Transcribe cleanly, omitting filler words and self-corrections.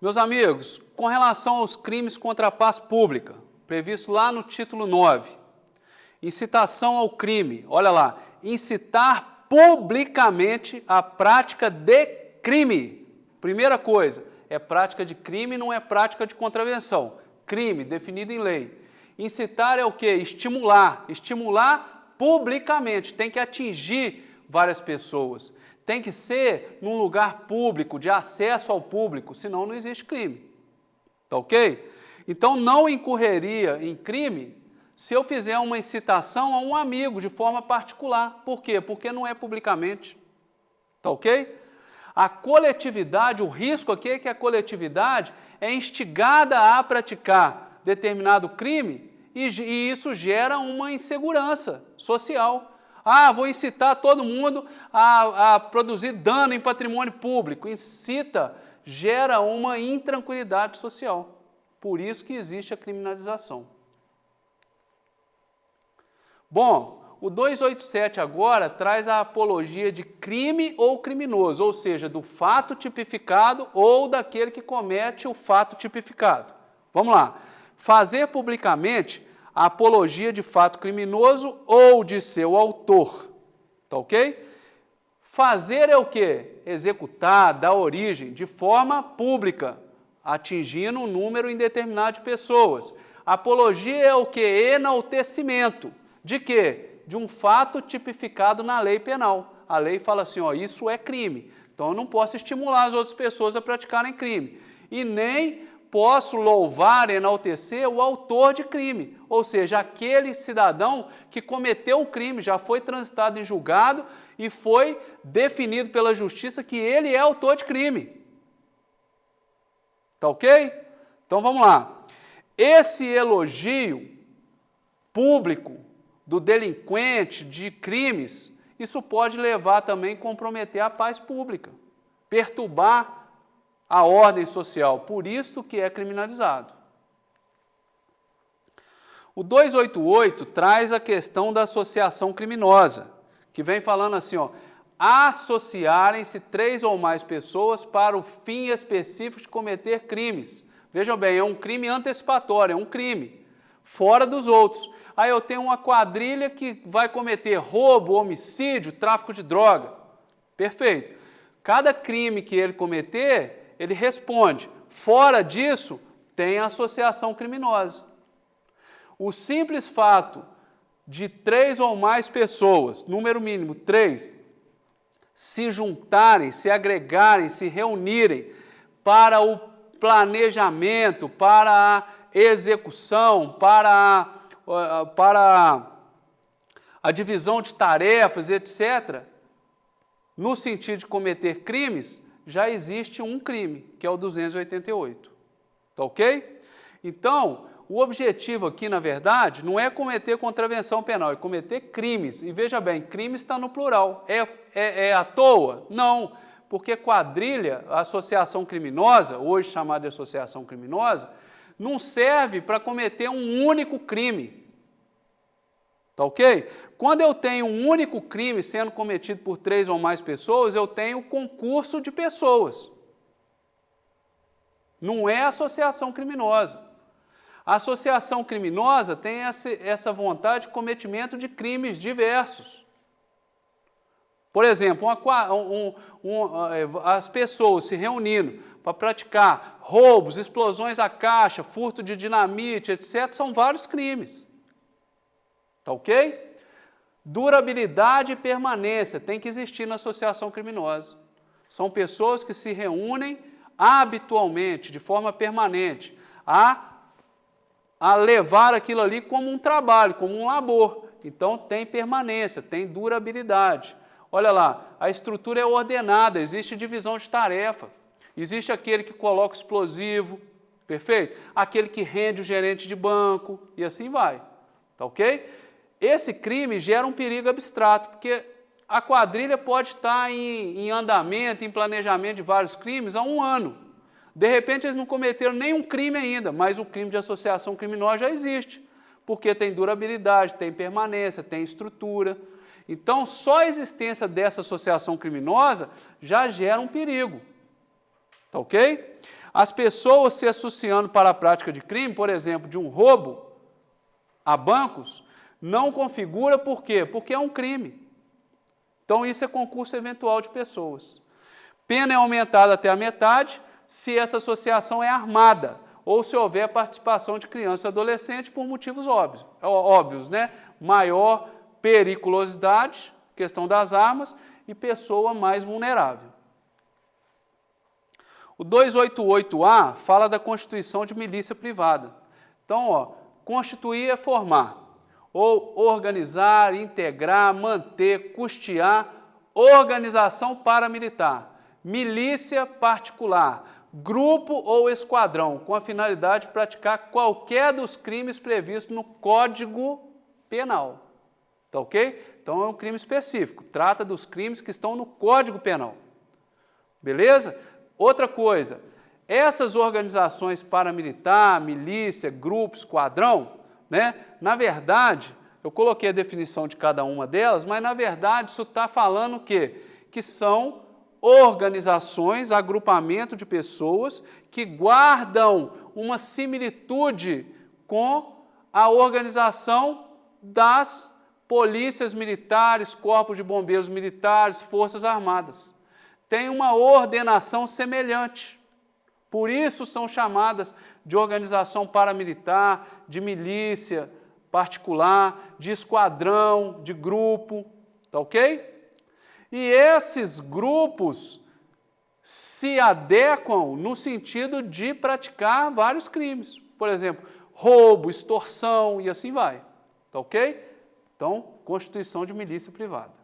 Meus amigos, com relação aos crimes contra a paz pública, previsto lá no título 9, incitação ao crime, olha lá, incitar publicamente a prática de crime. Primeira coisa, é prática de crime, não é prática de contravenção. Crime, definido em lei. Incitar é o quê? Estimular. Estimular publicamente, tem que atingir várias pessoas. Tem que ser num lugar público, de acesso ao público, senão não existe crime. Tá ok? Então não incorreria em crime se eu fizer uma incitação a um amigo de forma particular. Por quê? Porque não é publicamente. Tá ok? A coletividade, o risco aqui é que a coletividade é instigada a praticar determinado crime e isso gera uma insegurança social. Ah, vou incitar todo mundo a produzir dano em patrimônio público. Incita, gera uma intranquilidade social. Por isso que existe a criminalização. Bom, o 287 agora traz a apologia de crime ou criminoso, ou seja, do fato tipificado ou daquele que comete o fato tipificado. Vamos lá. Fazer publicamente a apologia de fato criminoso ou de seu autor. Tá ok? Fazer é o quê? Executar, dar origem, de forma pública, atingindo um número indeterminado de pessoas. Apologia é o quê? Enaltecimento. De quê? De um fato tipificado na lei penal. A lei fala assim, ó, isso é crime. Então eu não posso estimular as outras pessoas a praticarem crime. E nem posso louvar, enaltecer o autor de crime, ou seja, aquele cidadão que cometeu um crime, já foi transitado em julgado e foi definido pela justiça que ele é autor de crime. Tá ok? Então vamos lá. Esse elogio público do delinquente de crimes, isso pode levar também a comprometer a paz pública, perturbar a ordem social, por isso que é criminalizado. O 288 traz a questão da associação criminosa, que vem falando assim, ó, associarem-se 3 ou mais pessoas para o fim específico de cometer crimes. Vejam bem, é um crime antecipatório, é um crime, fora dos outros. Aí eu tenho uma quadrilha que vai cometer roubo, homicídio, tráfico de droga. Perfeito. Cada crime que ele cometer, ele responde. Fora disso, tem a associação criminosa. O simples fato de 3 ou mais pessoas, número mínimo 3, se juntarem, se agregarem, se reunirem para o planejamento, para a execução, para a divisão de tarefas, etc., no sentido de cometer crimes, já existe um crime, que é o 288. Tá ok? Então, o objetivo aqui, na verdade, não é cometer contravenção penal, é cometer crimes. E veja bem, crime está no plural. É à toa? Não, porque quadrilha, a associação criminosa, hoje chamada de associação criminosa, não serve para cometer um único crime. Tá ok? Quando eu tenho um único crime sendo cometido por 3 ou mais pessoas, eu tenho concurso de pessoas. Não é associação criminosa. A associação criminosa tem essa vontade de cometimento de crimes diversos. Por exemplo, as pessoas se reunindo para praticar roubos, explosões à caixa, furto de dinamite, etc., são vários crimes. Tá ok? Durabilidade e permanência tem que existir na associação criminosa. São pessoas que se reúnem habitualmente, de forma permanente, a levar aquilo ali como um trabalho, como um labor. Então tem permanência, tem durabilidade. Olha lá, a estrutura é ordenada, existe divisão de tarefa. Existe aquele que coloca explosivo, perfeito? Aquele que rende o gerente de banco e assim vai. Tá ok? Esse crime gera um perigo abstrato, porque a quadrilha pode estar em andamento, em planejamento de vários crimes há 1 ano. De repente, eles não cometeram nenhum crime ainda, mas o crime de associação criminosa já existe, porque tem durabilidade, tem permanência, tem estrutura. Então, só a existência dessa associação criminosa já gera um perigo. Tá ok? As pessoas se associando para a prática de crime, por exemplo, de um roubo a bancos, não configura por quê? Porque é um crime. Então, isso é concurso eventual de pessoas. Pena é aumentada até a metade se essa associação é armada ou se houver participação de criança e adolescente por motivos óbvios, né? Maior periculosidade, questão das armas, e pessoa mais vulnerável. O 288A fala da constituição de milícia privada. Então, constituir é formar, ou organizar, integrar, manter, custear, organização paramilitar, milícia particular, grupo ou esquadrão, com a finalidade de praticar qualquer dos crimes previstos no Código Penal. Tá ok? Então, é um crime específico, trata dos crimes que estão no Código Penal. Beleza? Outra coisa, essas organizações paramilitar, milícia, grupo, esquadrão, né? Na verdade, eu coloquei a definição de cada uma delas, mas na verdade isso está falando o quê? Que são organizações, agrupamento de pessoas que guardam uma similitude com a organização das polícias militares, corpos de bombeiros militares, forças armadas. Tem uma ordenação semelhante. Por isso são chamadas de organização paramilitar, de milícia particular, de esquadrão, de grupo, tá ok? E esses grupos se adequam no sentido de praticar vários crimes. Por exemplo, roubo, extorsão e assim vai, tá ok? Então, constituição de milícia privada.